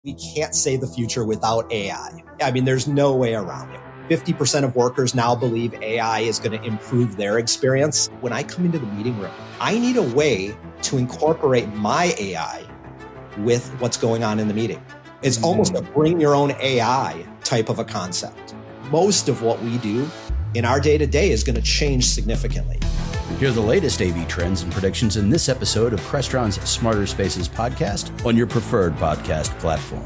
We can't say the future without AI. I mean, there's no way around it. 50% of workers now believe AI is going to improve their experience. When I come into the meeting room, I need a way to incorporate my AI with what's going on in the meeting. It's almost a bring your own AI type of a concept. Most of what we do in our day-to-day is going to change significantly. Hear the latest AV trends and predictions in this episode of Crestron's Smarter Spaces podcast on your preferred podcast platform.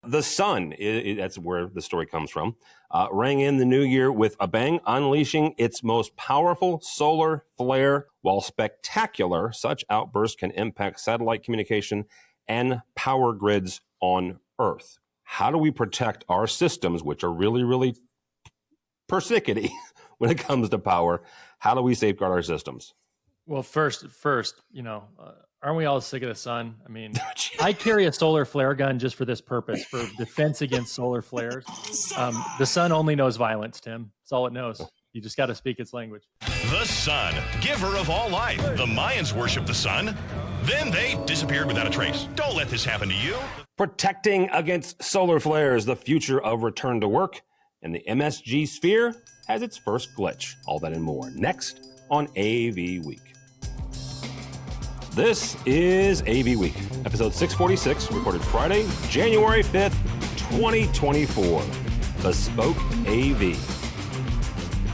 The sun, that's where the story comes from, rang in the new year with a bang, unleashing its most powerful solar flare. While spectacular, such outbursts can impact satellite communication and power grids on Earth. How do we protect our systems, which are really, really persnickety when it comes to power? How do we safeguard our systems? Well, first, aren't we all sick of the sun? I mean, I carry a solar flare gun just for this purpose, for defense against solar flares. The sun only knows violence, Tim. That's all it knows. You just got to speak its language. The sun, giver of all life. The Mayans worshiped the sun. Then they disappeared without a trace. Don't let this happen to you. Protecting against solar flares, the future of return to work, and the MSG sphere has its first glitch. All that and more next on AV Week. This is AV Week, episode 646, recorded Friday, January 5th, 2024. Bespoke AV.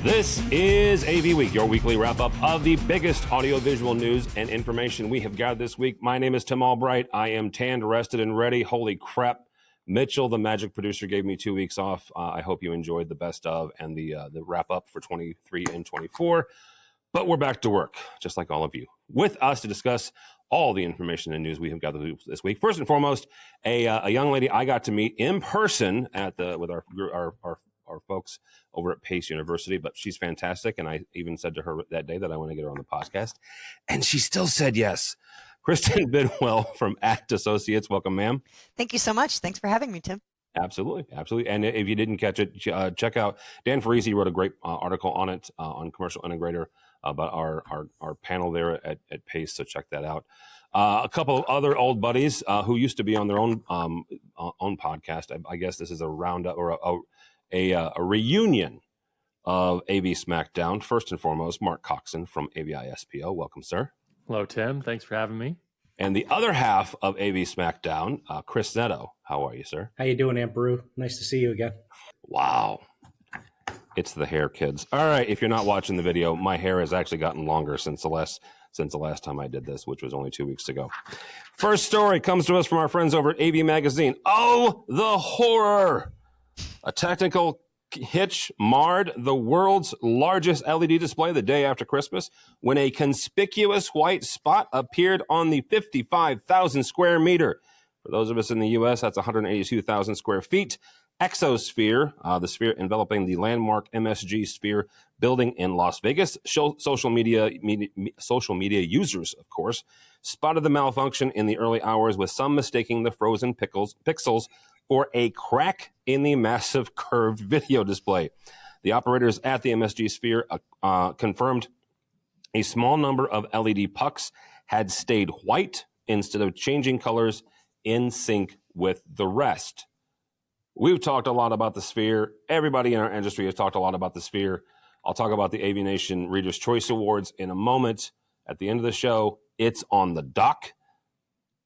This is AV Week, your weekly wrap-up of the biggest audiovisual news and information we have gathered this week. My name is Tim Albright. I am tanned, rested, and ready. Holy crap. Mitchell, the magic producer, gave me 2 weeks off. I hope you enjoyed the best of and the wrap-up for 23 and 24. But we're back to work, just like all of you. With us to discuss all the information and news we have gathered this week. First and foremost, a young lady I got to meet in person with our folks over at Pace University, but she's fantastic. And I even said to her that day that I want to get her on the podcast. And she still said yes. Kristin Bidwell from ACT Associates. Welcome, ma'am. Thank you so much. Thanks for having me, Tim. Absolutely. Absolutely. And if you didn't catch it, check out Dan Farisi wrote a great article on it on Commercial Integrator about our panel there at Pace. So check that out. A couple of other old buddies who used to be on their own podcast. I guess this is a roundup or a reunion of AV Smackdown. First and foremost, Mark Coxon from AVI-SPL. Welcome, sir. Hello, Tim. Thanks for having me. And the other half of AV Smackdown, Chris Neto. How are you, sir? How you doing, Aunt Brew? Nice to see you again. Wow. It's the hair, kids. All right, if you're not watching the video, my hair has actually gotten longer since the last time I did this, which was only 2 weeks ago. First story comes to us from our friends over at AV Magazine. Oh, the horror! A technical hitch marred the world's largest LED display the day after Christmas when a conspicuous white spot appeared on the 55,000 square meter. For those of us in the U.S., that's 182,000 square feet. Exosphere, the sphere enveloping the landmark MSG Sphere building in Las Vegas. Social media users, of course, spotted the malfunction in the early hours, with some mistaking the frozen pixels for a crack in the massive curved video display. The operators at the MSG Sphere confirmed a small number of LED pucks had stayed white instead of changing colors in sync with the rest. We've talked a lot about the Sphere. Everybody in our industry has talked a lot about the Sphere. I'll talk about the AVNation Reader's Choice Awards in a moment. At the end of the show, it's on the dock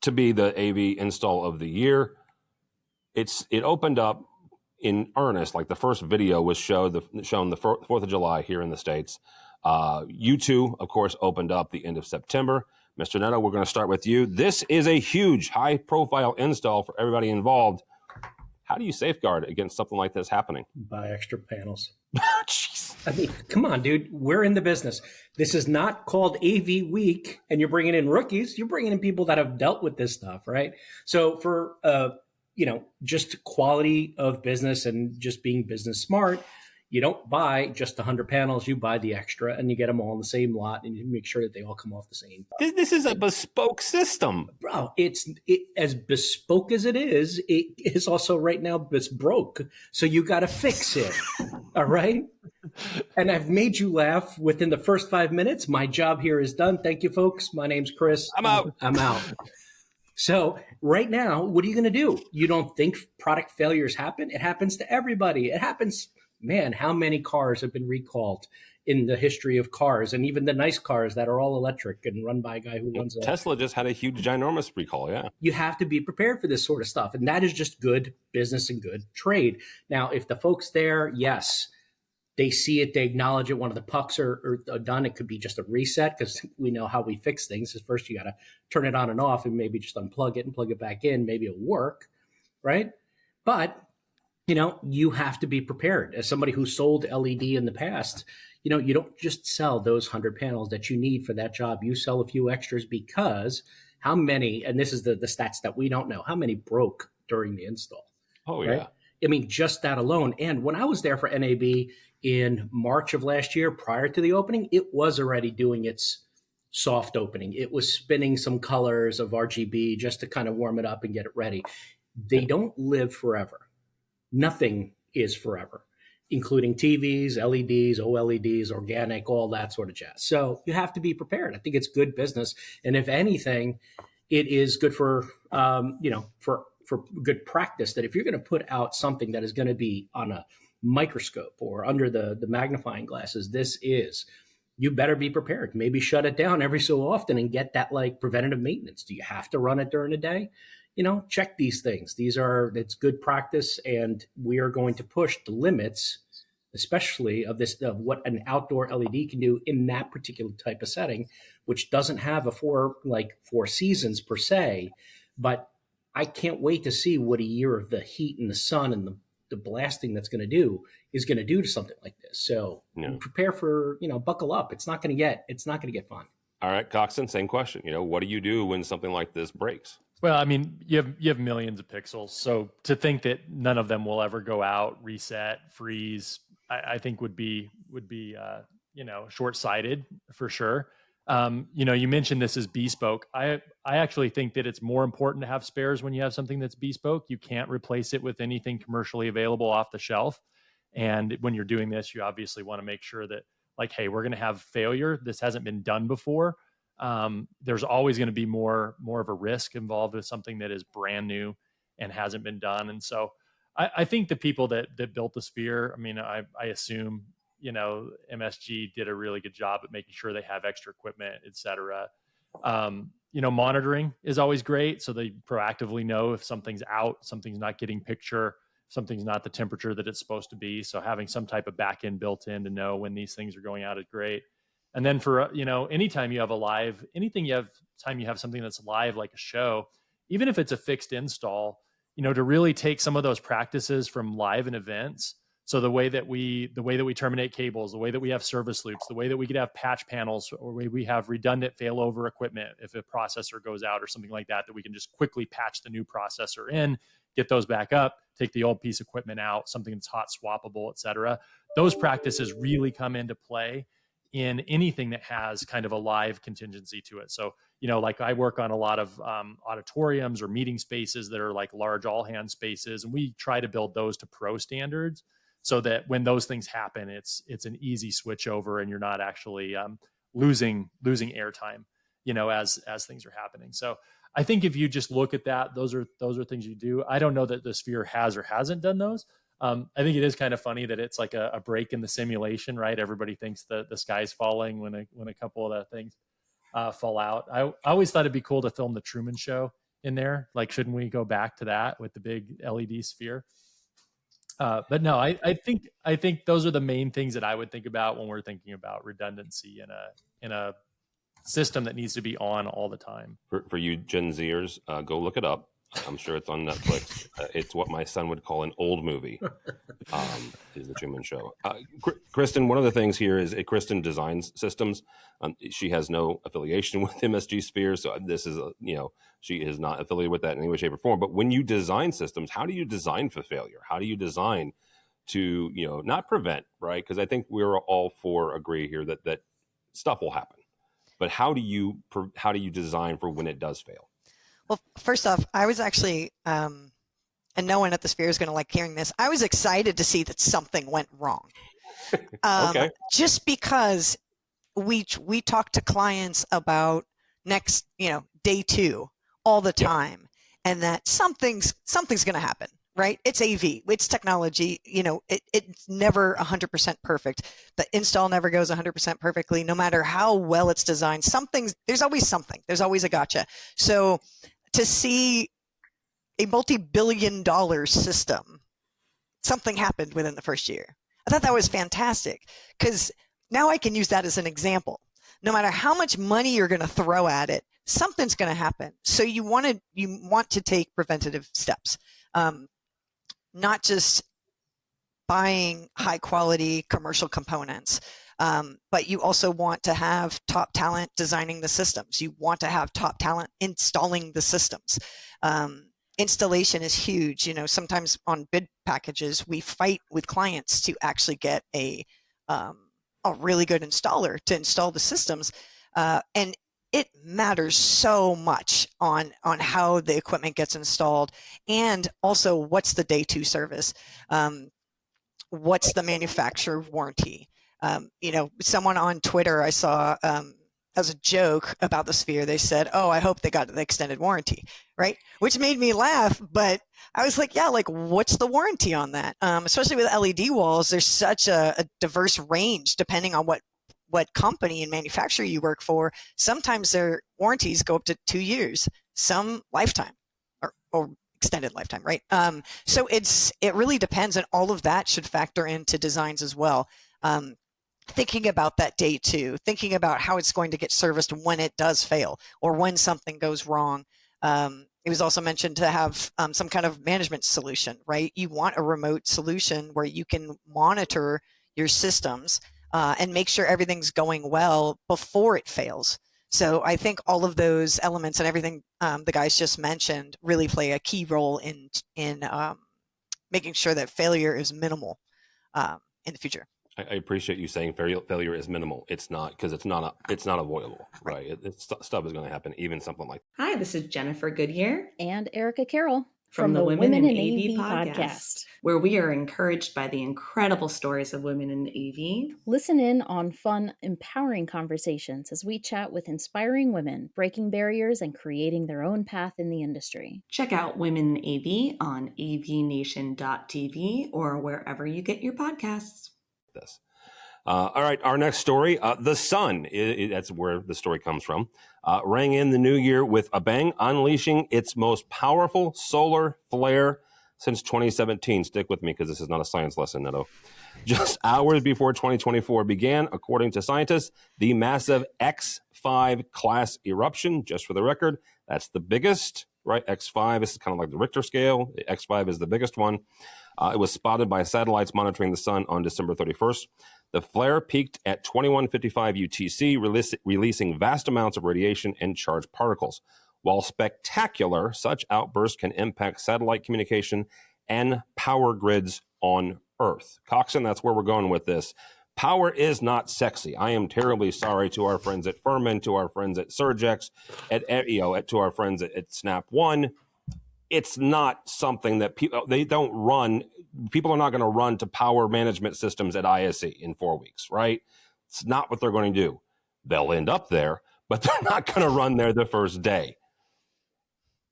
to be the AV install of the year. It opened up in earnest, like the first video was shown the 4th of July here in the States. U2, of course, opened up the end of September. Mr. Neto, we're going to start with you. This is a huge, high-profile install for everybody involved. How do you safeguard against something like this happening? Buy extra panels. Jeez. I mean, come on, dude. We're in the business. This is not called AV Week, and you're bringing in rookies. You're bringing in people that have dealt with this stuff, right? So for just quality of business and just being business smart, you don't buy just 100 panels. You buy the extra, and you get them all in the same lot, and you make sure that they all come off the same. This is a bespoke system. Bro, it's as bespoke as it is also right now bespoke. So you got to fix it. All right? And I've made you laugh within the first 5 minutes. My job here is done. Thank you, folks. My name's Chris. I'm out. So right now, what are you going to do? You don't think product failures happen? It happens to everybody. It happens, man, how many cars have been recalled in the history of cars, and even the nice cars that are all electric and run by a guy who runs Tesla just had a huge, ginormous recall. Yeah. You have to be prepared for this sort of stuff. And that is just good business and good trade. Now, if the folks there, yes, they see it, they acknowledge it, one of the pucks are done, it could be just a reset, because we know how we fix things. Is first you got to turn it on and off and maybe just unplug it and plug it back in. Maybe it'll work, right? But, you have to be prepared. As somebody who sold LED in the past, you don't just sell those 100 panels that you need for that job. You sell a few extras, because how many, and this is the stats that we don't know, how many broke during the install? Oh, right? yeah. I mean, just that alone. And when I was there for NAB in March of last year, prior to the opening, it was already doing its soft opening. It was spinning some colors of RGB just to kind of warm it up and get it ready. They don't live forever. Nothing is forever, including TVs, LEDs, OLEDs, organic, all that sort of jazz. So you have to be prepared. I think it's good business. And if anything, it is good for good practice, that if you're going to put out something that is going to be on a microscope or under the magnifying glasses, you better be prepared. Maybe shut it down every so often and get that like preventative maintenance. Do you have to run it during the day? Check these things. It's good practice, and we are going to push the limits, especially of what an outdoor LED can do in that particular type of setting, which doesn't have four seasons per se. But I can't wait to see what a year of the heat and the sun and the blasting is going to do to something like this. So prepare for, buckle up. It's not going to get fun. All right, Coxon, same question. What do you do when something like this breaks? Well, I mean, you have millions of pixels. So to think that none of them will ever go out, reset, freeze, I think would be short-sighted for sure. You mentioned this is bespoke. I actually think that it's more important to have spares when you have something that's bespoke. You can't replace it with anything commercially available off the shelf. And when you're doing this, you obviously want to make sure that, like, hey, we're going to have failure. This hasn't been done before. There's always going to be more of a risk involved with something that is brand new and hasn't been done. And so I think the people that built the Sphere, I mean, I assume, MSG did a really good job at making sure they have extra equipment, et cetera. Monitoring is always great. So they proactively know if something's out, something's not getting picture, something's not the temperature that it's supposed to be. So having some type of back end built in to know when these things are going out is great. And then for, anytime you have time you have something that's live, like a show, even if it's a fixed install, to really take some of those practices from live and events. So the way that we terminate cables, the way that we have service loops, the way that we could have patch panels, or we have redundant failover equipment if a processor goes out or something like that we can just quickly patch the new processor in, get those back up, take the old piece of equipment out, something that's hot swappable, et cetera. Those practices really come into play in anything that has kind of a live contingency to it. So, like I work on a lot of auditoriums or meeting spaces that are like large all hand spaces. And we try to build those to pro standards so that when those things happen, it's an easy switch over and you're not actually losing airtime, as things are happening. So I think if you just look at that, those are things you do. I don't know that the Sphere has or hasn't done those. I think it is kind of funny that it's like a break in the simulation, right? Everybody thinks that the sky's falling when a couple of the things fall out. I always thought it'd be cool to film the Truman Show in there. Like, shouldn't we go back to that with the big LED Sphere? But no, I think those are the main things that I would think about when we're thinking about redundancy in a system that needs to be on all the time. For you Gen Zers, go look it up. I'm sure it's on Netflix. It's what my son would call an old movie. Is the Truman Show. Kristin, one of the things here is Kristin designs systems. She has no affiliation with MSG Sphere, so this is she is not affiliated with that in any way, shape, or form. But when you design systems, how do you design for failure? How do you design to not prevent, right? Because I think we're all agree here that stuff will happen. But how do you design for when it does fail? Well, first off, I was actually, and no one at the Sphere is going to like hearing this, I was excited to see that something went wrong. Okay. Just because we talk to clients about next, day two all the time. and that something's going to happen, right? It's AV, it's technology. It's never 100% perfect. The install never goes 100% perfectly, no matter how well it's designed. There's always something. There's always a gotcha. So to see a multi-billion-dollar system, something happened within the first year. I thought that was fantastic, because now I can use that as an example. No matter how much money you're going to throw at it, something's going to happen. So you want to take preventative steps, not just buying high quality commercial components, but you also want to have top talent designing the systems. You want to have top talent installing the systems. Installation is huge. Sometimes on bid packages, we fight with clients to actually get a really good installer to install the systems, and it matters so much on how the equipment gets installed, and also what's the day 2 service, what's the manufacturer warranty. Someone on Twitter I saw, as a joke about the Sphere, they said, "Oh, I hope they got the extended warranty," right? Which made me laugh, but I was like, yeah, like what's the warranty on that? Especially with LED walls, there's such a diverse range depending on what company and manufacturer you work for. Sometimes their warranties go up to 2 years, some lifetime or extended lifetime, right? So it really depends, and all of that should factor into designs as well. Thinking about that day 2, thinking about how it's going to get serviced when it does fail or when something goes wrong. It was also mentioned to have some kind of management solution, right? You want a remote solution where you can monitor your systems and make sure everything's going well before it fails. So I think all of those elements and everything the guys just mentioned really play a key role in making sure that failure is minimal in the future. I appreciate you saying failure is minimal. It's not, because it's not avoidable, right? Stuff is going to happen, even something like that. Hi, this is Jennifer Goodyear and Erica Carroll from the Women in AV podcast, where we are encouraged by the incredible stories of women in AV. Listen in on fun, empowering conversations as we chat with inspiring women, breaking barriers and creating their own path in the industry. Check out Women in AV on AVNation.tv or wherever you get your podcasts. This. All right, our next story, the sun, that's where the story comes from, rang in the new year with a bang, unleashing its most powerful solar flare since 2017. Stick with me because this is not a science lesson, Neto. Just hours before 2024 began, according to scientists, the massive X5 class eruption. Just for the record, that's the biggest, right? X5 is kind of like the Richter scale. The X5 is the biggest one. It was spotted by satellites monitoring the sun on December 31st. The flare peaked at 2155 UTC, releasing vast amounts of radiation and charged particles. While spectacular, such outbursts can impact satellite communication and power grids on Earth. Coxon, that's where we're going with this. Power is not sexy. I am terribly sorry to our friends at Furman, to our friends at Surgex, to our friends at Snap One. It's not something that people are not going to run to power management systems at ISE in 4 weeks, right? It's not what they're going to do. They'll end up there, but they're not going to run there the first day.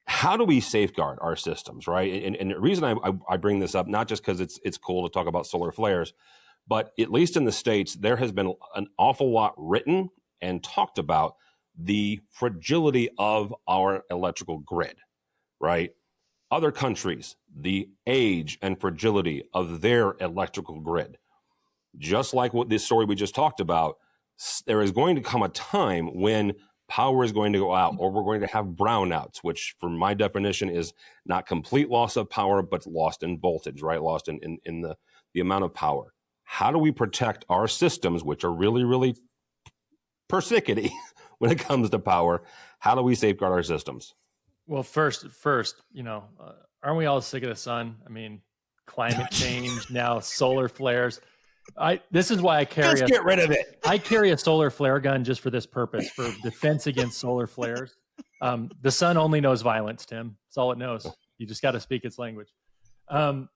How do we safeguard our systems, right? And the reason I bring this up, not just because it's cool to talk about solar flares, but at least in the States, there has been an awful lot written and talked about the fragility of our electrical grid, right? Other countries, the age and fragility of their electrical grid. Just like what this story we just talked about, there is going to come a time when power is going to go out, or we're going to have brownouts, which from my definition is not complete loss of power, but lost in voltage, right? Lost in the amount of power. How do we protect our systems, which are really, really persnickety when it comes to power? How do we safeguard our systems? Well, first, aren't we all sick of the sun? I mean, climate change, now solar flares. This is why I carry. Just get rid of it. I carry a solar flare gun just for this purpose, for defense against solar flares. The sun only knows violence, Tim. That's all it knows. You just got to speak its language. No,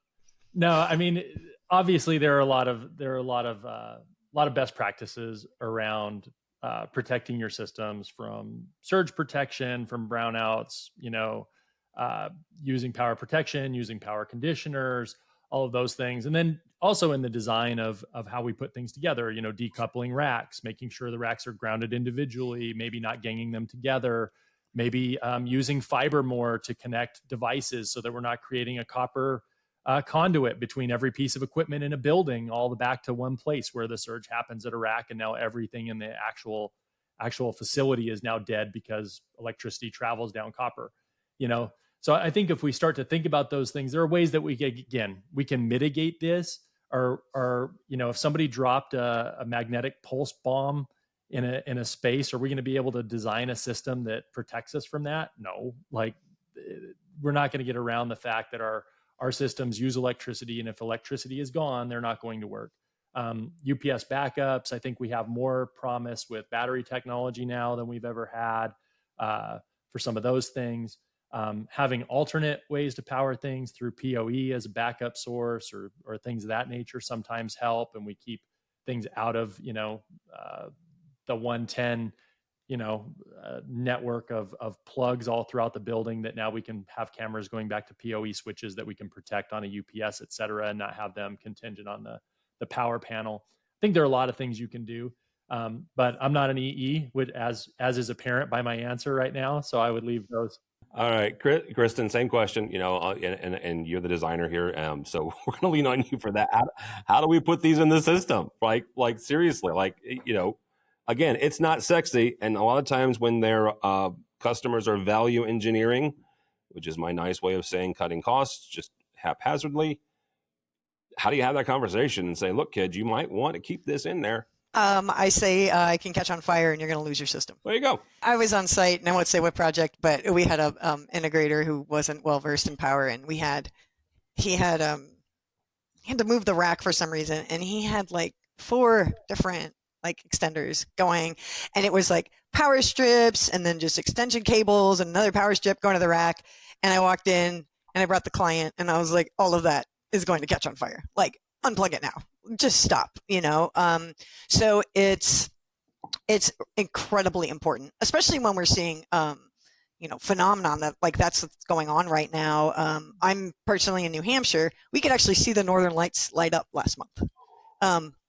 I mean, obviously there are a lot of best practices around protecting your systems from surge protection, from brownouts, using power protection, using power conditioners, all of those things. And then also in the design of how we put things together, decoupling racks, making sure the racks are grounded individually, maybe not ganging them together, maybe using fiber more to connect devices so that we're not creating a copper conduit between every piece of equipment in a building, all the back to one place where the surge happens at a rack. And now everything in the actual facility is now dead because electricity travels down copper, So I think if we start to think about those things, there are ways that we can mitigate this. Or if somebody dropped a magnetic pulse bomb in a space, are we going to be able to design a system that protects us from that? No, we're not going to get around the fact that our systems use electricity, and if electricity is gone, they're not going to work. UPS backups, I think we have more promise with battery technology now than we've ever had for some of those things. Having alternate ways to power things through PoE as a backup source or things of that nature sometimes help, and we keep things out of the 110 network of plugs all throughout the building, that now we can have cameras going back to PoE switches that we can protect on a UPS, et cetera, and not have them contingent on the power panel. I think there are a lot of things you can do, but I'm not an EE, as is apparent by my answer right now, so I would leave those. All right, Kristin, same question, and you're the designer here. So we're going to lean on you for that. How do we put these in the system? Like seriously, again, it's not sexy. And a lot of times when their customers are value engineering, which is my nice way of saying cutting costs just haphazardly, how do you have that conversation and say, look, kid, you might want to keep this in there? I say I can catch on fire and you're going to lose your system. There you go. I was on site, and I won't say what project, but we had a integrator who wasn't well versed in power, and he had to move the rack for some reason, and he had 4 different extenders going, and it was power strips and then just extension cables and another power strip going to the rack. And I walked in and I brought the client, and I was like, all of that is going to catch on fire. Unplug it now. Just stop, So it's incredibly important, especially when we're seeing, phenomenon that that's what's going on right now. I'm personally in New Hampshire. We could actually see the northern lights light up last month.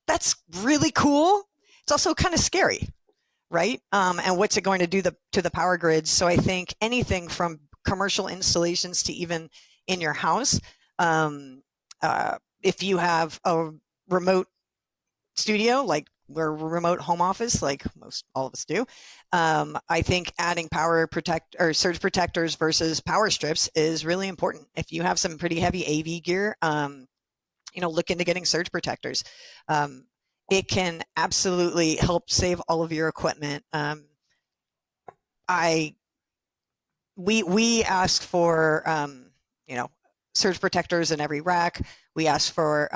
That's really cool. It's also kind of scary, right? And what's it going to do to the power grids? So I think anything from commercial installations to even in your house, if you have a remote studio, we're a remote home office, most all of us do, I think adding surge protectors versus power strips is really important. If you have some pretty heavy AV gear, look into getting surge protectors. It can absolutely help save all of your equipment. We ask for surge protectors in every rack. We ask for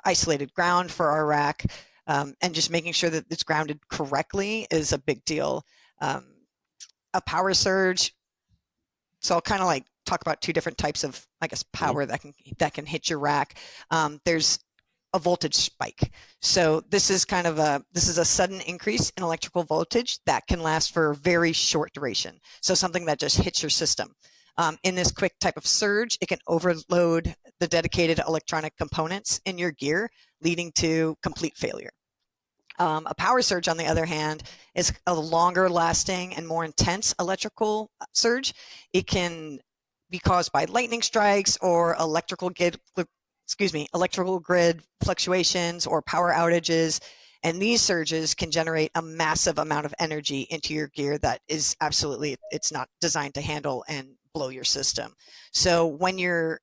isolated ground for our rack, and just making sure that it's grounded correctly is a big deal. A power surge, so I'll kind of talk about 2 different types of, power that can hit your rack. There's a voltage spike. So this is a sudden increase in electrical voltage that can last for a very short duration. So something that just hits your system. In this quick type of surge, it can overload the dedicated electronic components in your gear, leading to complete failure. A power surge, on the other hand, is a longer lasting and more intense electrical surge. It can be caused by lightning strikes or electrical grid fluctuations or power outages. And these surges can generate a massive amount of energy into your gear that is it's not designed to handle and blow your system. So when you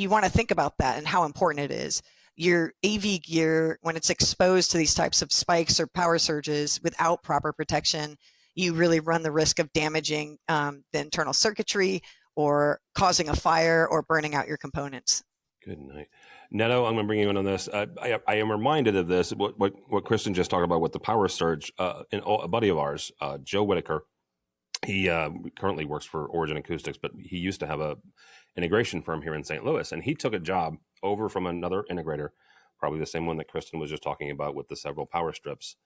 want to think about that and how important it is, your AV gear, when it's exposed to these types of spikes or power surges without proper protection, you really run the risk of damaging the internal circuitry or causing a fire or burning out your components. Good night. Neto, I'm going to bring you in on this. I am reminded of this, what Kristin just talked about with the power surge. And a buddy of ours, Joe Whitaker, he currently works for Origin Acoustics, but he used to have a integration firm here in St. Louis, and he took a job over from another integrator, probably the same one that Kristin was just talking about with the several power strips.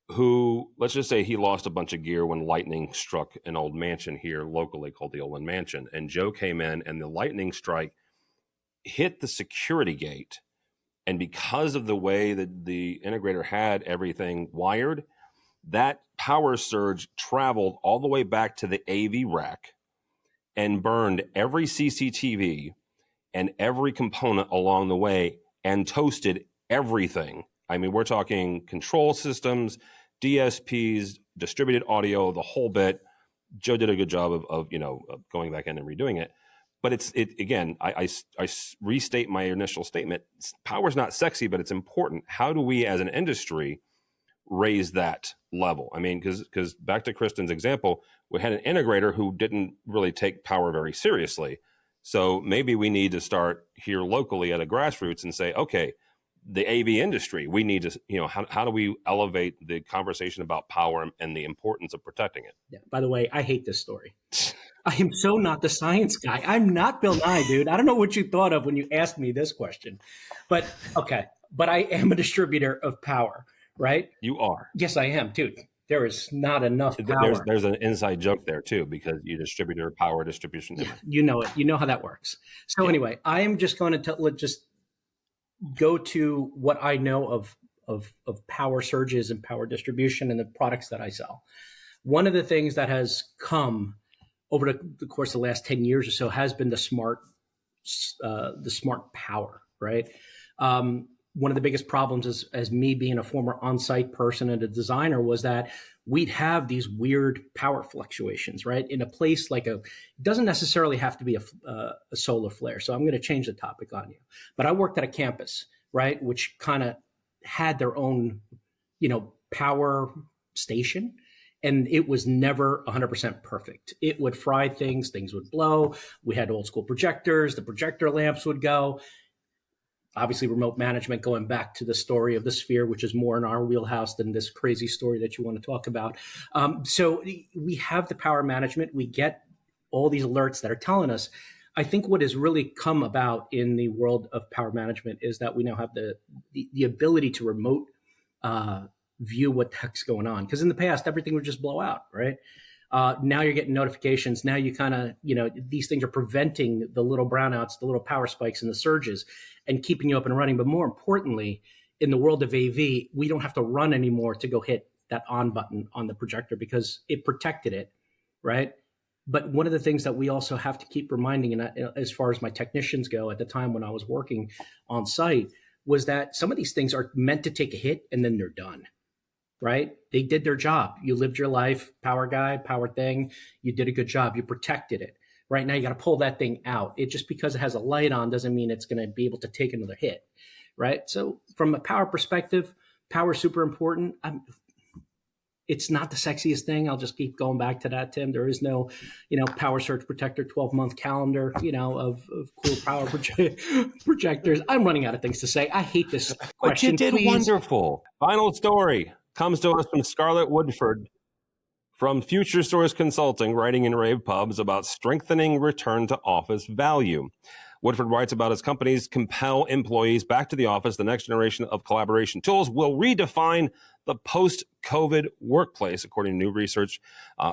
who, let's just say he lost a bunch of gear when lightning struck an old mansion here locally called the Olin Mansion. And Joe came in and the lightning strike hit the security gate. And because of the way that the integrator had everything wired, that power surge traveled all the way back to the AV rack and burned every CCTV and every component along the way and toasted everything. I mean, we're talking control systems, DSPs, distributed audio, the whole bit. Joe did a good job of going back in and redoing it. But again, I restate my initial statement. Power's not sexy, but it's important. How do we as an industry raise that level? I mean, because back to Kristin's example, we had an integrator who didn't really take power very seriously. So maybe we need to start here locally at a grassroots and say, okay, the AV industry, we need to, how do we elevate the conversation about power and the importance of protecting it? Yeah. By the way, I hate this story. I am so not the science guy. I'm not Bill Nye, dude. I don't know what you thought of when you asked me this question, but okay. But I am a distributor of power, right? You are. Yes, I am, dude. There is not enough power. There's an inside joke there too, because you distributor power distribution. Yeah, you know it. You know how that works. So anyway, I am just going to just go to what I know of power surges and power distribution and the products that I sell. One of the things that has come over the course of the last 10 years or so has been the smart power, right? One of the biggest problems as me being a former on-site person and a designer was that we'd have these weird power fluctuations, right? In a place like it doesn't necessarily have to be a solar flare. So I'm going to change the topic on you. But I worked at a campus, right, which kind of had their own, power station. And it was never 100% perfect. It would fry things would blow. We had old school projectors. The projector lamps would go. Obviously, remote management, going back to the story of the Sphere, which is more in our wheelhouse than this crazy story that you want to talk about. So we have the power management. We get all these alerts that are telling us. I think what has really come about in the world of power management is that we now have the ability to remote view what the heck's going on. Because in the past, everything would just blow out, right? Now you're getting notifications. Now you kind of, these things are preventing the little brownouts, the little power spikes and the surges and keeping you up and running. But more importantly, in the world of AV, we don't have to run anymore to go hit that on button on the projector because it protected it, right? But one of the things that we also have to keep reminding, and as far as my technicians go at the time when I was working on site, was that some of these things are meant to take a hit and then they're done. Right? They did their job. You lived your life, power guy, power thing. You did a good job. You protected it. Right now, you got to pull that thing out. It just because it has a light on doesn't mean it's going to be able to take another hit. Right? So from a power perspective, power is super important. It's not the sexiest thing. I'll just keep going back to that, Tim. There is no, power surge protector, 12-month calendar, of cool power projectors. I'm running out of things to say. I hate this question. But you did wonderful. Final story comes to us from Scarlett Woodford from Future Source Consulting, writing in Rave Pubs about strengthening return to office value. Woodford writes about his companies compel employees back to the office. The next generation of collaboration tools will redefine the post-COVID workplace, according to new research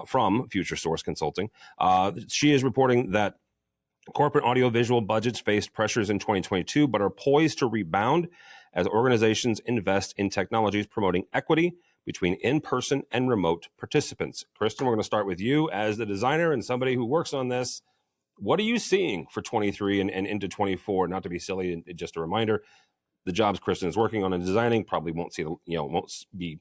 from Future Source Consulting. She is reporting that corporate audiovisual budgets faced pressures in 2022, but are poised to rebound as organizations invest in technologies promoting equity between in-person and remote participants. Kristin, we're going to start with you as the designer and somebody who works on this. What are you seeing for 23 and into 24? Not to be silly, just a reminder, the jobs Kristin is working on and designing probably won't be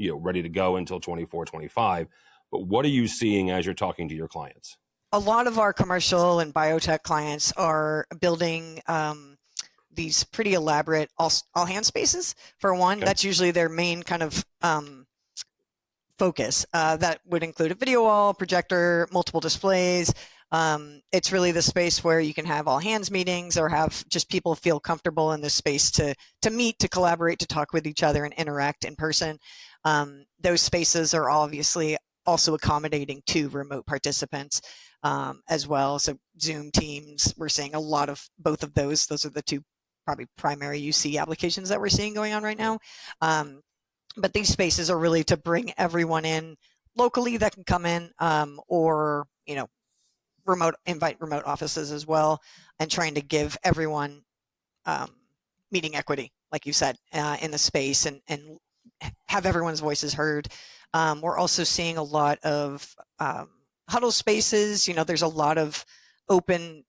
ready to go until 24, 25. But what are you seeing as you're talking to your clients? A lot of our commercial and biotech clients are building these pretty elaborate all-hand spaces. For one, that's usually their main kind of focus. That would include a video wall, projector, multiple displays. It's really the space where you can have all hands meetings or have just people feel comfortable in this space to meet, to collaborate, to talk with each other and interact in person. Those spaces are obviously also accommodating to remote participants as well. So Zoom, Teams, we're seeing a lot of both of those. Those are the two probably primary UC applications that we're seeing going on right now. But these spaces are really to bring everyone in locally that can come in, or, invite remote offices as well, and trying to give everyone meeting equity, like you said, in the space, and have everyone's voices heard. We're also seeing a lot of huddle spaces. There's a lot of open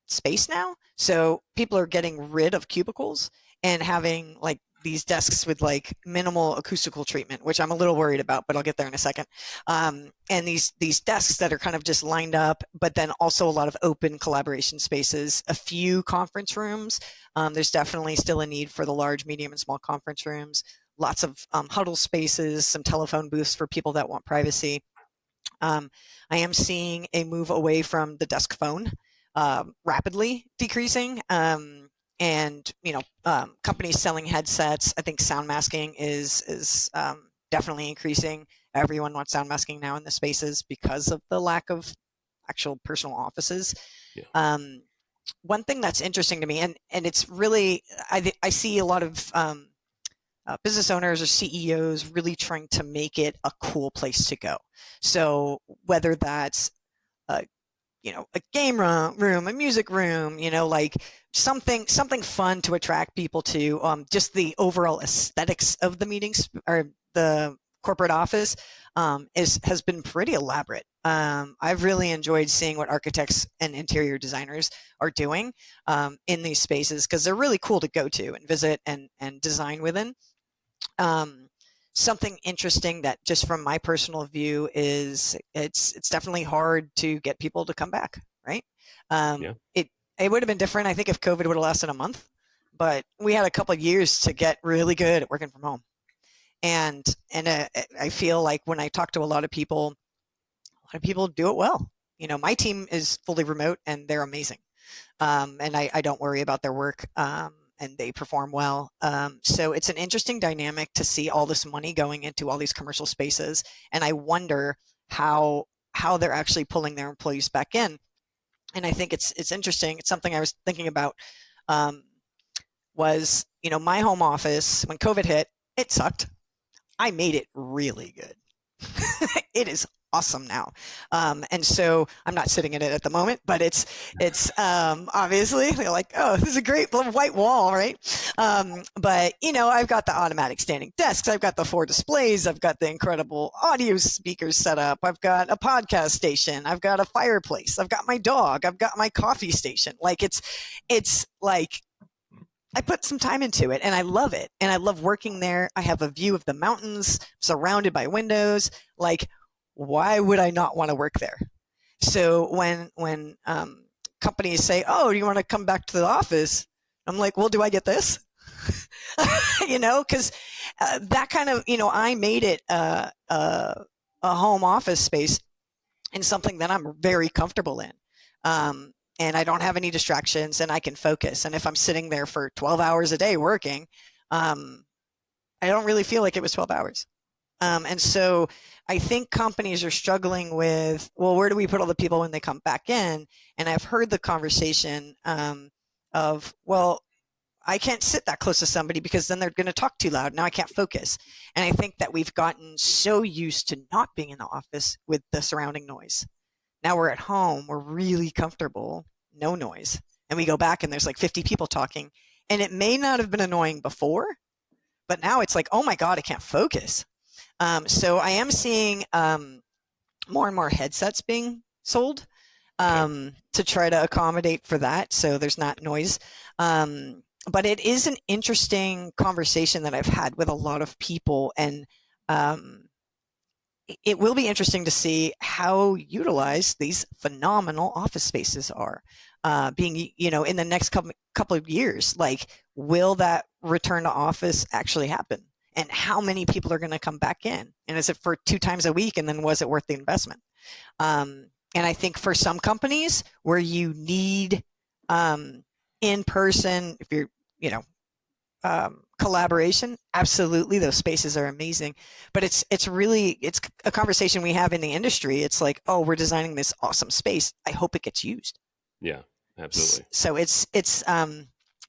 space now, so people are getting rid of cubicles and having like these desks with like minimal acoustical treatment, which I'm a little worried about, but I'll get there in a second. And these desks that are kind of just lined up, but then also a lot of open collaboration spaces, a few conference rooms. There's definitely still a need for the large, medium, and small conference rooms. Lots of huddle spaces, some telephone booths for people that want privacy. I am seeing a move away from the desk phone, rapidly decreasing. And companies selling headsets. I think sound masking is definitely increasing. Everyone wants sound masking now in the spaces because of the lack of actual personal offices. Yeah. One thing that's interesting to me, and it's really, I see a lot of business owners or CEOs really trying to make it a cool place to go. So whether that's a game room, a music room, like something fun to attract people to, just the overall aesthetics of the meetings or the corporate office has been pretty elaborate. I've really enjoyed seeing what architects and interior designers are doing in these spaces, because they're really cool to go to and visit and design within. Something interesting that, just from my personal view, is it's definitely hard to get people to come back, right? It would have been different, I think, if COVID would have lasted a month, but we had a couple of years to get really good at working from home. And I feel like when I talk to a lot of people do it well. My team is fully remote and they're amazing. And I don't worry about their work. And they perform well. So it's an interesting dynamic to see all this money going into all these commercial spaces. And I wonder how they're actually pulling their employees back in. And I think it's interesting. It's something I was thinking about, was, my home office, when COVID hit, it sucked. I made it really good. It is awesome now. And so I'm not sitting in it at the moment, but it's obviously they're like, oh, this is a great little white wall, right? But I've got the automatic standing desks. I've got the 4 displays. I've got the incredible audio speakers set up. I've got a podcast station. I've got a fireplace. I've got my dog. I've got my coffee station. Like it's like, I put some time into it and I love it. And I love working there. I have a view of the mountains, surrounded by windows. Like, why would I not want to work there? So when companies say, oh, do you want to come back to the office? I'm like, well, do I get this? Because that kind of, I made it a home office space and something that I'm very comfortable in. And I don't have any distractions and I can focus. And if I'm sitting there for 12 hours a day working, I don't really feel like it was 12 hours. And so I think companies are struggling with, well, where do we put all the people when they come back in? And I've heard the conversation of, well, I can't sit that close to somebody because then they're going to talk too loud. Now I can't focus. And I think that we've gotten so used to not being in the office with the surrounding noise. Now we're at home, we're really comfortable, no noise. And we go back and there's like 50 people talking. And it may not have been annoying before, but now it's like, oh my God, I can't focus. So I am seeing more and more headsets being sold to try to accommodate for that. So there's not noise. But it is an interesting conversation that I've had with a lot of people. And it will be interesting to see how utilized these phenomenal office spaces are being, in the next couple of years. Like, will that return to office actually happen? And how many people are going to come back in? And is it for 2 times a week? And then was it worth the investment? And I think for some companies where you need in person, if you're, collaboration, absolutely, those spaces are amazing. But it's a conversation we have in the industry. It's like, oh, we're designing this awesome space. I hope it gets used. Yeah, absolutely. So it's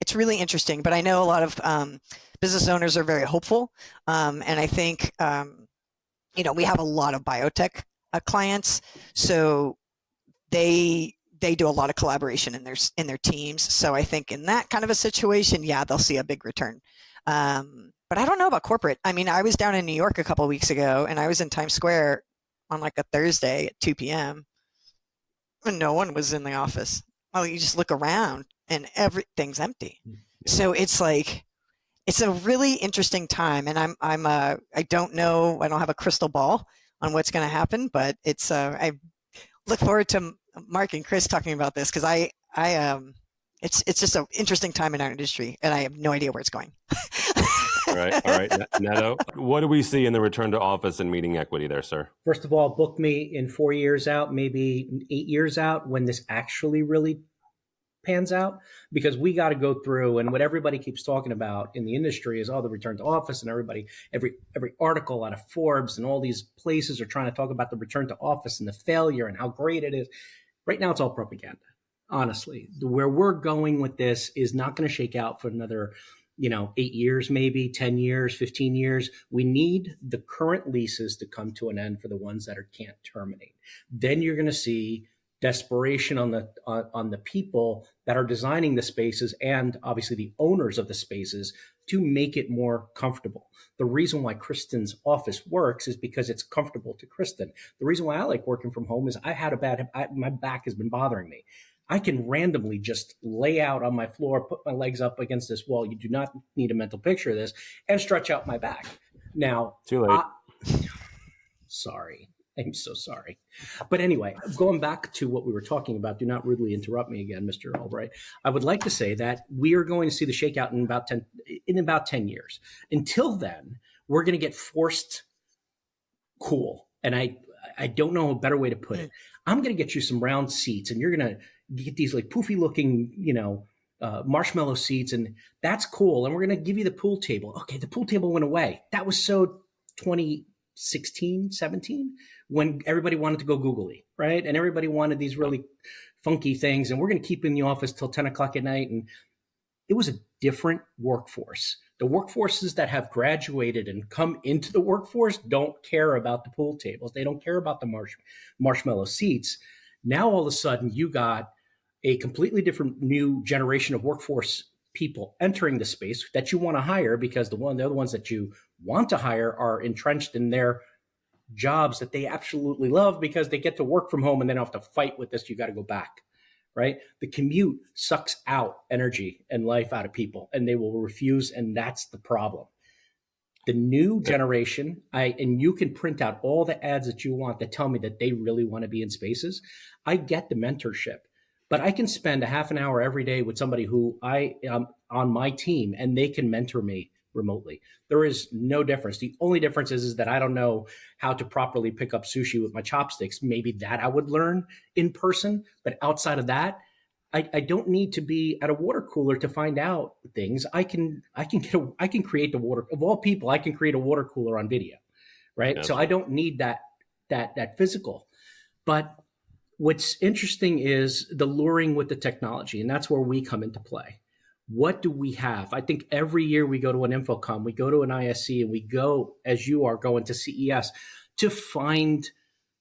it's really interesting, but I know a lot of business owners are very hopeful. And I think, we have a lot of biotech clients, so they do a lot of collaboration in their teams. So I think in that kind of a situation, yeah, they'll see a big return. But I don't know about corporate. I mean, I was down in New York a couple of weeks ago, and I was in Times Square on like a Thursday at 2 p.m. and no one was in the office. Well, you just look around and everything's empty. Yeah. So it's like, it's a really interesting time, and I don't know, I don't have a crystal ball on what's going to happen, but it's I look forward to Mark and Chris talking about this, because it's just an interesting time in our industry, and I have no idea where it's going. All right, Neto, what do we see in the return to office and meeting equity there, sir? First of all, book me in 4 years out, maybe 8 years out, when this actually really pans out, because we got to go through, and what everybody keeps talking about in the industry is, the return to office, and every article out of Forbes and all these places are trying to talk about the return to office and the failure and how great it is. Right now, it's all propaganda. Honestly, where we're going with this is not going to shake out for another 8 years, maybe 10 years, 15 years. We need the current leases to come to an end for the ones that can't terminate. Then you're going to see desperation on the people that are designing the spaces, and obviously the owners of the spaces, to make it more comfortable. The reason why Kristin's office works is because it's comfortable to Kristin. The reason why I like working from home is my back has been bothering me. I can randomly just lay out on my floor, put my legs up against this wall. You do not need a mental picture of this, and stretch out my back. Now, too late. Sorry. I'm so sorry. But anyway, going back to what we were talking about, do not rudely interrupt me again, Mr. Albright. I would like to say that we are going to see the shakeout in about 10 years. Until then, we're going to get forced cool. And I don't know a better way to put it. I'm going to get you some round seats, and you're going to get these like poofy looking, marshmallow seats, and that's cool. And we're going to give you the pool table. Okay, the pool table went away. That was so 2016, 17, when everybody wanted to go googly, right? And everybody wanted these really funky things, and we're going to keep in the office till 10 o'clock at night. And it was a different workforce. The workforces that have graduated and come into the workforce don't care about the pool tables. They don't care about the marshmallow seats. Now, all of a sudden, you got a completely different new generation of workforce people entering the space that you want to hire, because the other ones that you want to hire are entrenched in their jobs that they absolutely love, because they get to work from home and they don't have to fight with this. You got to go back, right? The commute sucks out energy and life out of people, and they will refuse. And that's the problem. The new generation, and you can print out all the ads that you want that tell me that they really want to be in spaces. I get the mentorship, but I can spend a half an hour every day with somebody who I am on my team, and they can mentor me remotely. There is no difference. The only difference is that I don't know how to properly pick up sushi with my chopsticks. Maybe that I would learn in person, but outside of that, I don't need to be at a water cooler to find out things. I can create the water, of all people. I can create a water cooler on video, right? Yes. So I don't need that physical. But what's interesting is the luring with the technology, and that's where we come into play. What do we have? I think every year we go to an InfoComm, we go to an ISC, and we go, as you are going to CES, to find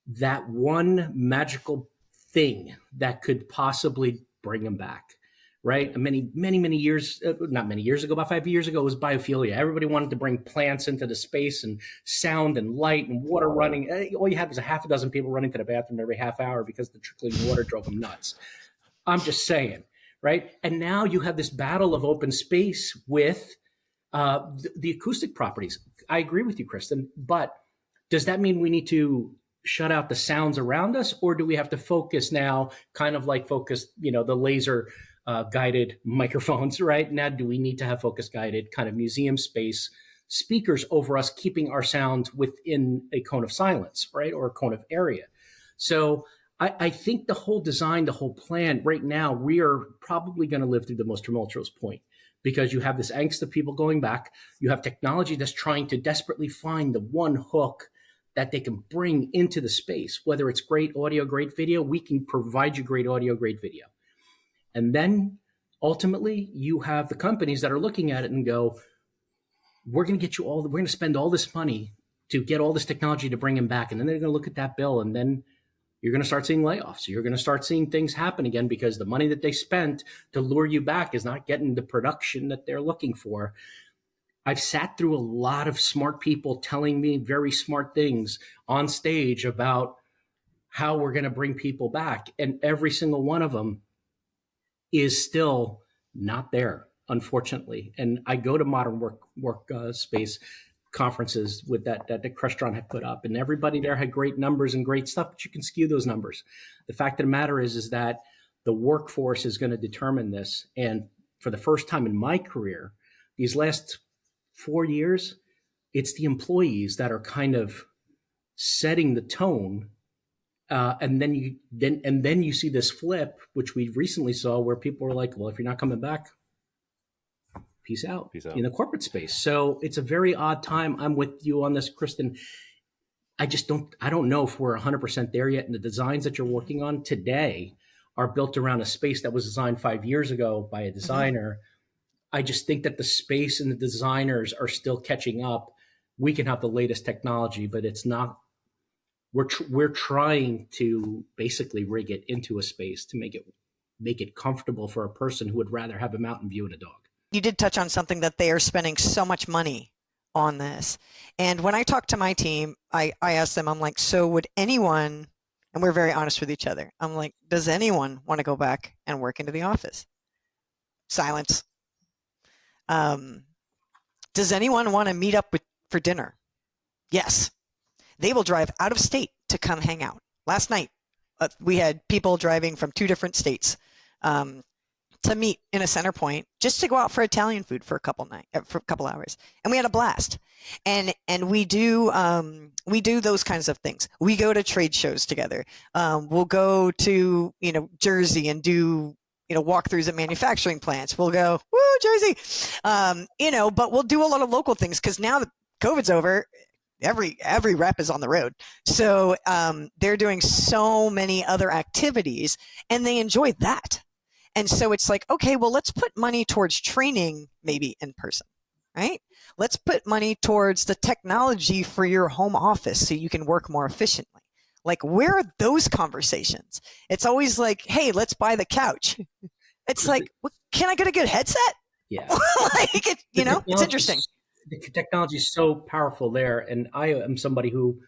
that one magical thing that could possibly bring them back, right? Many years, not many years ago, about 5 years ago, it was biophilia. Everybody wanted to bring plants into the space, and sound and light and water running. All you had was a half a dozen people running to the bathroom every half hour because the trickling water drove them nuts. I'm just saying, right? And now you have this battle of open space with the acoustic properties. I agree with you, Kristin, but does that mean we need to shut out the sounds around us, or do we have to focus now, kind of like focus, the laser guided microphones, right? Now, do we need to have focus guided kind of museum space speakers over us, keeping our sound within a cone of silence, right? Or a cone of area. So I think the whole design, the whole plan right now, we are probably going to live through the most tumultuous point, because you have this angst of people going back. You have technology that's trying to desperately find the one hook that they can bring into the space, whether it's great audio, great video. We can provide you great audio, great video. And then ultimately you have the companies that are looking at it and go, we're going to spend all this money to get all this technology to bring him back. And then they're going to look at that bill, and then you're going to start seeing layoffs. You're going to start seeing things happen again because the money that they spent to lure you back is not getting the production that they're looking for. I've sat through a lot of smart people telling me very smart things on stage about how we're going to bring people back. And every single one of them is still not there, unfortunately. And I go to modern work space conferences with that Crestron had put up, and everybody there had great numbers and great stuff, but you can skew those numbers. The fact of the matter is that the workforce is going to determine this. And for the first time in my career, these last 4 years, it's the employees that are kind of setting the tone. And then you see this flip, which we recently saw, where people were like, well, if you're not coming back, peace out in the corporate space. So it's a very odd time. I'm with you on this, Kristin. I don't know if we're 100% there yet. And the designs that you're working on today are built around a space that was designed 5 years ago by a designer. I just think that the space and the designers are still catching up. We can have the latest technology, but it's not. We're trying to basically rig it into a space to make it comfortable for a person who would rather have a mountain view and a dog. You did touch on something, that they are spending so much money on this. And when I talk to my team, I ask them, I'm like, so would anyone, and we're very honest with each other, I'm like, does anyone want to go back and work into the office? Silence. Does anyone want to meet up for dinner? Yes. They will drive out of state to come hang out. Last night, we had people driving from 2 different states to meet in a center point just to go out for Italian food for a couple hours, and we had a blast. And we do those kinds of things. We go to trade shows together. We'll go to Jersey and do walkthroughs at manufacturing plants. We'll go, woo, Jersey, but we'll do a lot of local things because now that COVID's over, every rep is on the road. So they're doing so many other activities, and they enjoy that. And so it's like, okay, well, let's put money towards training, maybe in person, right? Let's put money towards the technology for your home office so you can work more efficiently. Like, where are those conversations? It's always like, hey, let's buy the couch. It's like, well, can I get a good headset? Yeah. It's interesting. The technology is so powerful there. And I am somebody who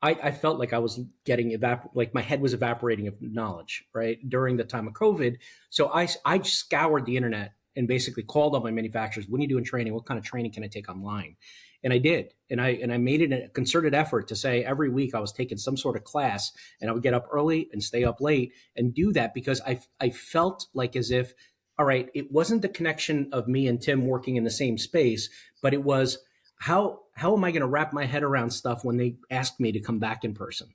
I felt like I was getting like my head was evaporating of knowledge, right, during the time of COVID. So I scoured the internet and basically called all my manufacturers. When are you doing training? What kind of training can I take online? And I did. And I made it a concerted effort to say every week I was taking some sort of class, and I would get up early and stay up late and do that because I felt like as if, all right, it wasn't the connection of me and Tim working in the same space, but it was how am I going to wrap my head around stuff when they ask me to come back in person,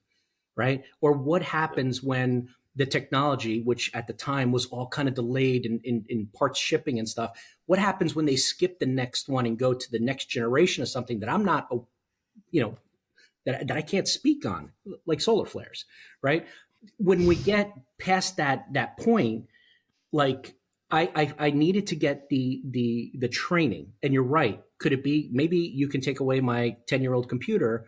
right? Or what happens when the technology, which at the time was all kind of delayed in parts shipping and stuff, what happens when they skip the next one and go to the next generation of something that I'm not, that I can't speak on, like solar flares, right? When we get past that point, like I needed to get the training. And you're right. Could it be, maybe you can take away my 10-year-old computer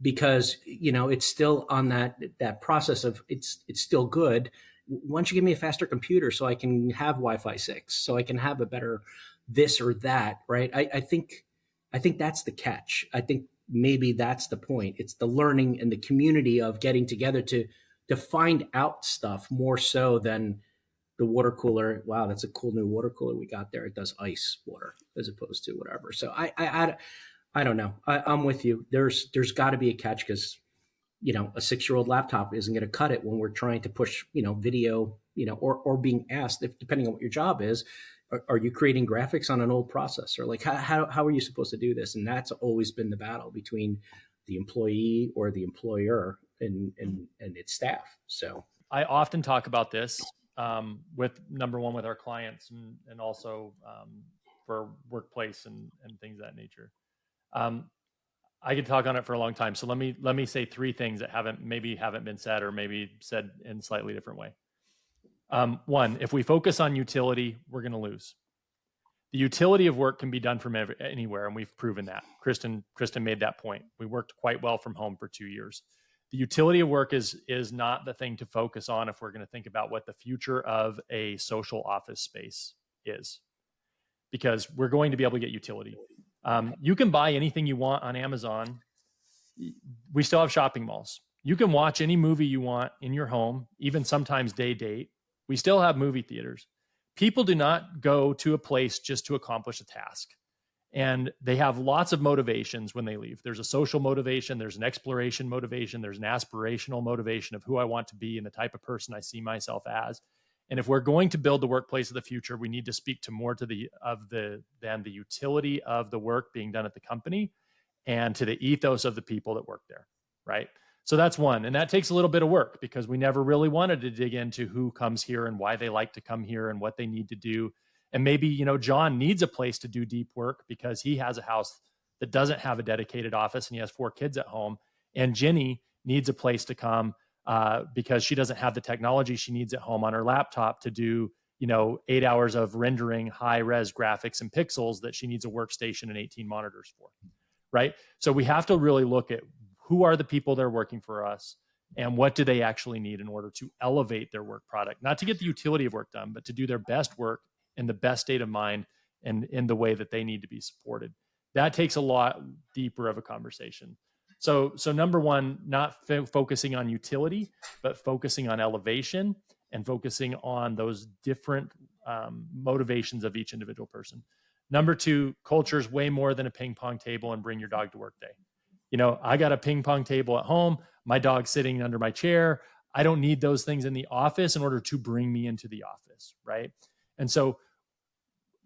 because, it's still on that process of it's still good. Why don't you give me a faster computer so I can have Wi-Fi 6, so I can have a better this or that, right? I think that's the catch. I think maybe that's the point. It's the learning and the community of getting together to find out stuff more so than the water cooler. Wow, that's a cool new water cooler we got there. It does ice water as opposed to whatever. So I don't know. I'm with you. There's got to be a catch because, a 6-year-old laptop isn't going to cut it when we're trying to push, video, or being asked, if depending on what your job is, are you creating graphics on an old processor? Like how are you supposed to do this? And that's always been the battle between the employee or the employer and its staff. So I often talk about this with number one with our clients and also for workplace and things of that nature. I could talk on it for a long time. So let me say 3 things that haven't been said or maybe said in a slightly different way. One, if we focus on utility, we're going to lose. The utility of work can be done from anywhere, and we've proven that. Kristin made that point. We worked quite well from home for 2 years. The utility of work is not the thing to focus on if we're going to think about what the future of a social office space is, because we're going to be able to get utility. You can buy anything you want on Amazon. We still have shopping malls. You can watch any movie you want in your home, even sometimes day date. We still have movie theaters. People do not go to a place just to accomplish a task. And they have lots of motivations when they leave. There's a social motivation, there's an exploration motivation, there's an aspirational motivation of who I want to be and the type of person I see myself as. And if we're going to build the workplace of the future, we need to speak to more to than the utility of the work being done at the company and to the ethos of the people that work there, right? So that's one. And that takes a little bit of work because we never really wanted to dig into who comes here and why they like to come here and what they need to do. And maybe, John needs a place to do deep work because he has a house that doesn't have a dedicated office and he has 4 kids at home. And Jenny needs a place to come because she doesn't have the technology she needs at home on her laptop to do, 8 hours of rendering high res graphics and pixels that she needs a workstation and 18 monitors for, right? So we have to really look at who are the people that are working for us and what do they actually need in order to elevate their work product, not to get the utility of work done, but to do their best work in the best state of mind and in the way that they need to be supported. That takes a lot deeper of a conversation. So number one, not focusing on utility, but focusing on elevation and focusing on those different motivations of each individual person. Number two, culture is way more than a ping pong table and bring your dog to work day. I got a ping pong table at home. My dog's sitting under my chair. I don't need those things in the office in order to bring me into the office, right?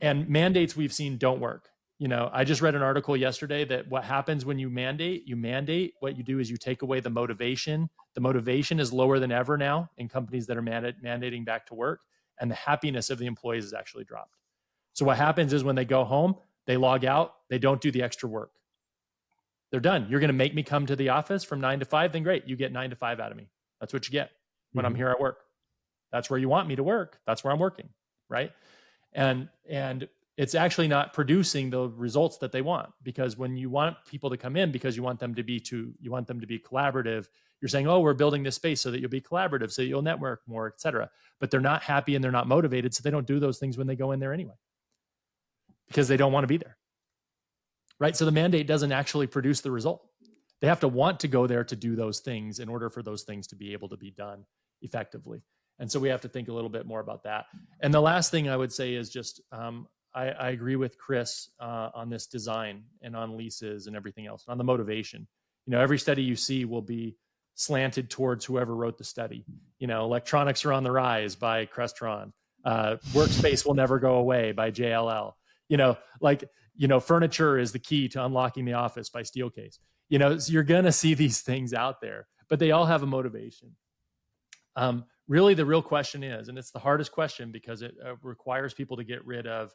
And mandates we've seen don't work. I just read an article yesterday that what happens when you mandate, what you do is you take away the motivation. The motivation is lower than ever now in companies that are mandating back to work, and the happiness of the employees is actually dropped. So what happens is when they go home, they log out, they don't do the extra work. They're done. You're going to make me come to the office from 9 to 5, then great. You get 9 to 5 out of me. That's what you get when I'm here at work. That's where you want me to work. That's where I'm working, right? And it's actually not producing the results that they want, because when you want people to come in because you want them to be collaborative, you're saying, oh, we're building this space so that you'll be collaborative, so that you'll network more, et cetera. But they're not happy and they're not motivated, so they don't do those things when they go in there anyway, because they don't want to be there, right? So the mandate doesn't actually produce the result. They have to want to go there to do those things in order for those things to be able to be done effectively. And so we have to think a little bit more about that. And the last thing I would say is just, I agree with Chris on this design and on leases and everything else, on the motivation. Every study you see will be slanted towards whoever wrote the study. Electronics are on the rise by Crestron. Workspace will never go away by JLL. Furniture is the key to unlocking the office by Steelcase. So you're going to see these things out there, but they all have a motivation. Really, the real question is, and it's the hardest question because it requires people to get rid of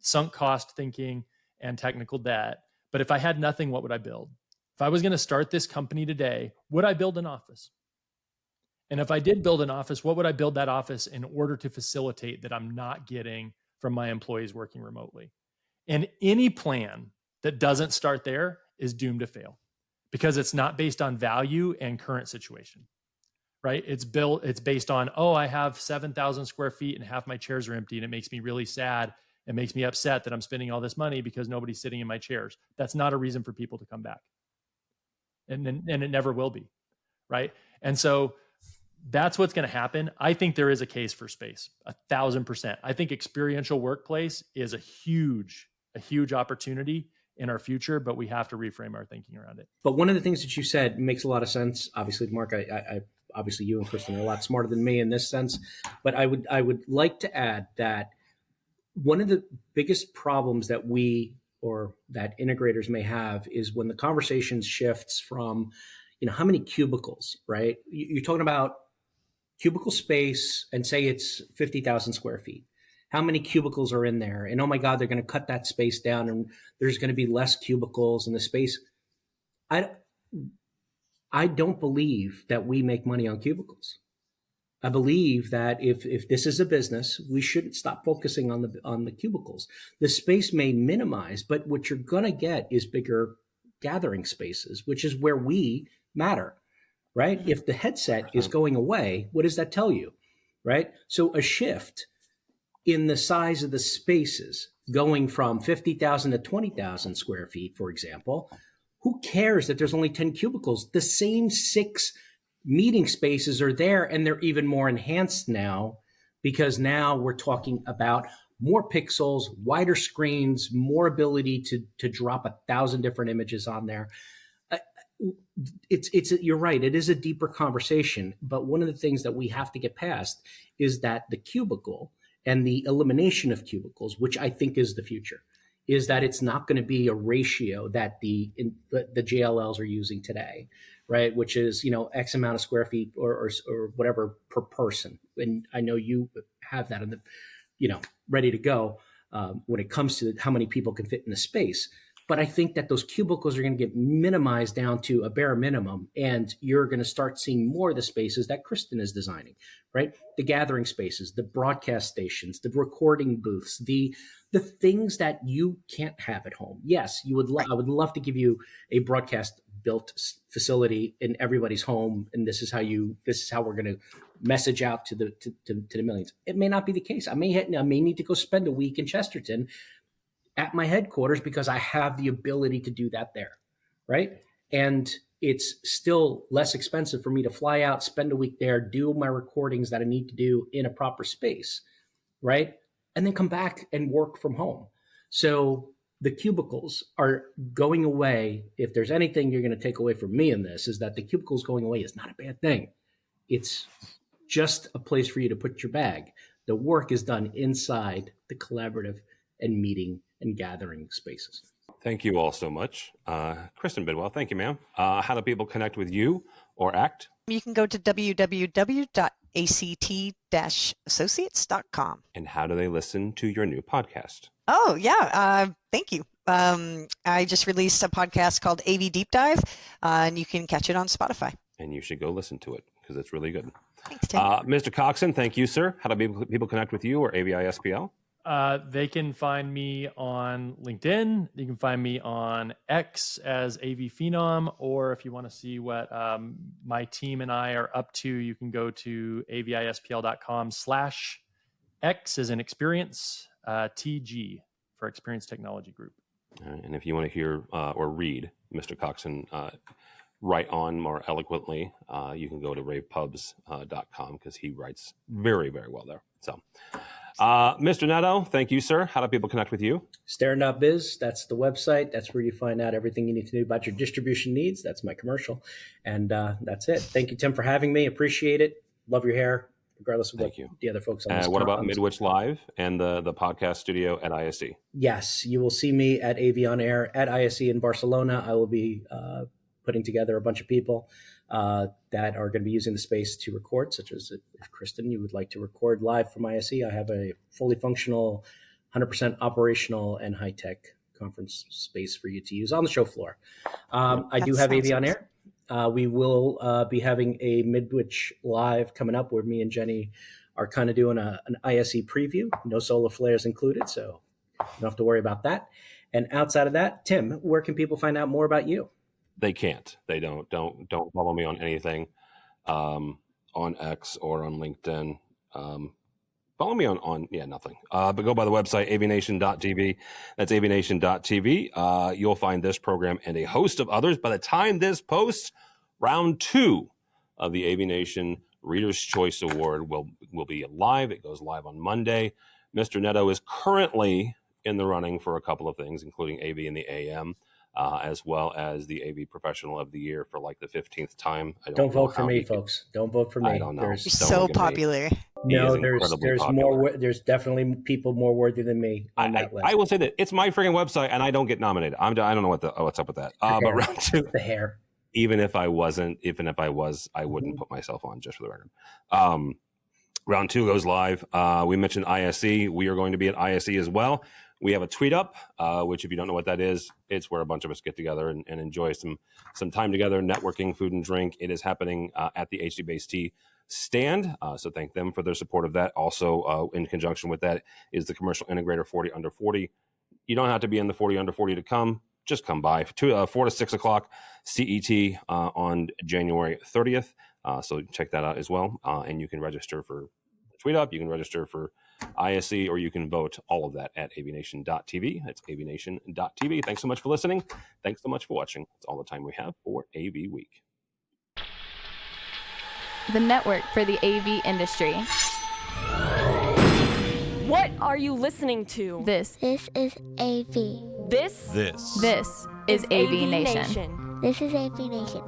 sunk cost thinking and technical debt. But if I had nothing, what would I build? If I was going to start this company today, would I build an office? And if I did build an office, what would I build that office in order to facilitate that I'm not getting from my employees working remotely? And any plan that doesn't start there is doomed to fail because it's not based on value and current situation. Right? It's based on, I have 7,000 square feet and half my chairs are empty and it makes me really sad. It makes me upset that I'm spending all this money because nobody's sitting in my chairs. That's not a reason for people to come back. And it never will be. Right? And so that's what's going to happen. I think there is a case for space, 1,000%. I think experiential workplace is a huge opportunity in our future, but we have to reframe our thinking around it. But one of the things that you said makes a lot of sense. Obviously, Mark, I obviously you and Kristin are a lot smarter than me in this sense, but I would like to add that one of the biggest problems that that integrators may have is when the conversation shifts from, how many cubicles, right? You're talking about cubicle space and say it's 50,000 square feet. How many cubicles are in there? And oh my God, they're going to cut that space down and there's going to be less cubicles in the space. I don't believe that we make money on cubicles. I believe that if this is a business, we shouldn't stop focusing on the cubicles. The space may minimize, but what you're going to get is bigger gathering spaces, which is where we matter, right? If the headset is going away, what does that tell you, right? So a shift in the size of the spaces going from 50,000 to 20,000 square feet, for example, who cares that there's only 10 cubicles? The same 6 meeting spaces are there, and they're even more enhanced now because now we're talking about more pixels, wider screens, more ability to drop 1,000 different images on there. You're right. It is a deeper conversation, but one of the things that we have to get past is that the cubicle and the elimination of cubicles, which I think is the future, is that it's not going to be a ratio that the JLLs are using today, right? Which is, X amount of square feet or whatever per person. And I know you have that in the, ready to go when it comes to how many people can fit in the space. But I think that those cubicles are going to get minimized down to a bare minimum, and you're going to start seeing more of the spaces that Kristin is designing, right? The gathering spaces, the broadcast stations, the recording booths, the things that you can't have at home. Yes, you would. I would love to give you a broadcast built facility in everybody's home, and this is how we're going to message out to the millions. It may not be the case. I may need to go spend a week in Chesterton at my headquarters because I have the ability to do that there, right? And it's still less expensive for me to fly out, spend a week there, do my recordings that I need to do in a proper space, right? And then come back and work from home. So the cubicles are going away. If there's anything you're going to take away from me in this, is that the cubicles going away is not a bad thing. It's just a place for you to put your bag. The work is done inside the collaborative and meeting and gathering spaces. Thank you all so much. Kristin Bidwell, thank you, ma'am. How do people connect with you or ACT? You can go to www.act-associates.com. And how do they listen to your new podcast? Oh, yeah. Thank you. I just released a podcast called AV Deep Dive, and you can catch it on Spotify. And you should go listen to it because it's really good. Thanks, Tim. Mr. Coxon, thank you, sir. How do people connect with you or AVI-SPL? They can find me on LinkedIn. You can find me on X as AV Phenom, or if you want to see what my team and I are up to, you can go to avispl.com/X as in experience, TG for Experience Technology Group. And if you want to hear or read Mr. Coxon write on more eloquently, you can go to ravepubs.com because he writes very, very well there. So, Mr. Neto, thank you, sir. How do people connect with you? Starin.biz, that's the website. That's where you find out everything you need to know about your distribution needs. That's my commercial. And that's it. Thank you, Tim, for having me. Appreciate it. Love your hair, regardless of what the other folks on this. What about Midwich Live and the podcast studio at ISE? Yes, you will see me at AV on Air at ISE in Barcelona. I will be putting together a bunch of people that are going to be using the space to record, such as if Kristin, you would like to record live from ISE, I have a fully functional, 100% operational and high-tech conference space for you to use on the show floor. I do have AV on Air. We will be having a Midwich Live coming up where me and Jenny are kind of doing an ISE preview, no solar flares included, so you don't have to worry about that. And outside of that, Tim, where can people find out more about you? They can't. They don't follow me on anything on X or on LinkedIn. Follow me on nothing. But go by the website, AVNation.tv. That's AVNation.tv. You'll find this program and a host of others. By the time this posts, round 2 of the AVNation Reader's Choice Award will be live. It goes live on Monday. Mr. Neto is currently in the running for a couple of things, including AV in the AM. As well as the AV Professional of the Year for like the 15th time. Don't vote for me, folks. Don't vote for me. I don't know. You're so popular. No, there's more. There's definitely people more worthy than me on that list. I will say that it's my freaking website, and I don't get nominated. I don't know what's up with that. But round 2, the hair. Even if I was, I wouldn't put myself on, just for the record. Round 2 goes live. We mentioned ISE. We are going to be at ISE as well. We have a tweet up, which if you don't know what that is, it's where a bunch of us get together and enjoy some time together, networking, food and drink. It is happening at the HD Base T stand. So thank them for their support of that. Also, in conjunction with that is the commercial integrator 40 Under 40. You don't have to be in the 40 Under 40 to come. Just come by 4 to 6 o'clock CET on January 30th. So check that out as well. And you can register for Tweet Up. You can register for ISE, or you can vote. All of that at avnation.tv. That's avnation.tv. Thanks so much for listening. Thanks so much for watching. That's all the time we have for AV Week. The network for the AV industry. What are you listening to? This is AV. This is AV Nation. This is AV Nation.